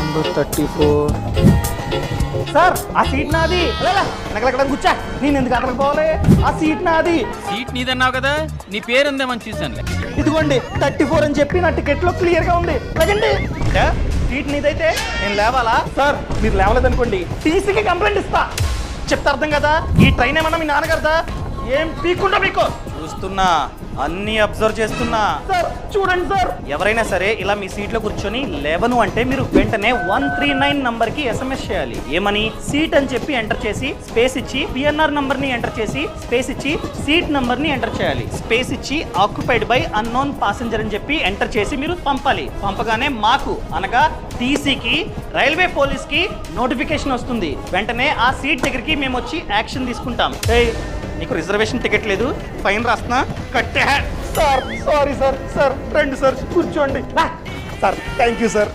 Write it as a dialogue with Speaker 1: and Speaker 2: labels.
Speaker 1: Number 34. Sir ఆ seat నాది. ఎక్కడ కూర్చా, నేను ఎందుకు అక్కడికి పోవాలి? ఆ సీట్ నాది.
Speaker 2: సీట్ నీదన్నావు కదా, నీ పేరు ఉందేమని చూశాను.
Speaker 1: ఇదిగోండి 34 అని చెప్పి నా టికెట్ లో క్లియర్ గా ఉంది. లేకండి సీట్ నీదైతే నేను లేవాలా? సార్ మీరు లేవలేదనుకోండి టీసీకి కంప్లైంట్ ఇస్తా. చెప్తా అర్థం కదా? ఈ ట్రైన్ ఏమన్నా మీ నాన్నగారిదా? ఏం పీక్కుండా మీకు చూస్తున్నా, అన్ని అబ్జర్వ్ చేస్తున్నా. సార్ చూడండి సార్, ఎవరైనా సరే ఇలా మీ సీట్లో కూర్చొని లేవను అంటే మీరు వెంటనే 139 నంబర్ కి SMS చేయాలి. ఏమని? సీట్ అని చెప్పి ఎంటర్ చేసి స్పేస్ ఇచ్చి PNR నంబర్ ని ఎంటర్ చేసి స్పేస్ ఇచ్చి సీట్ నంబర్ ని ఎంటర్ చేయాలి. స్పేస్ ఇచ్చి ఆక్యుపైడ్ బై అన్నోన్ పాసెంజర్ అని చెప్పి ఎంటర్ చేసి మీరు పంపాలి. పంపగానే మాకు అనగా టీసీకి, రైల్వే పోలీస్ కి నోటిఫికేషన్ వస్తుంది. వెంటనే ఆ సీట్ దగ్గరికి మేము వచ్చి యాక్షన్ తీసుకుంటాం. నీకు రిజర్వేషన్ టికెట్ లేదు, ఫైన్ రాస్తున్నా, కట్టే. Sir sorry sir. సార్ రండి సార్, కూర్చోండి సార్. Thank you sir.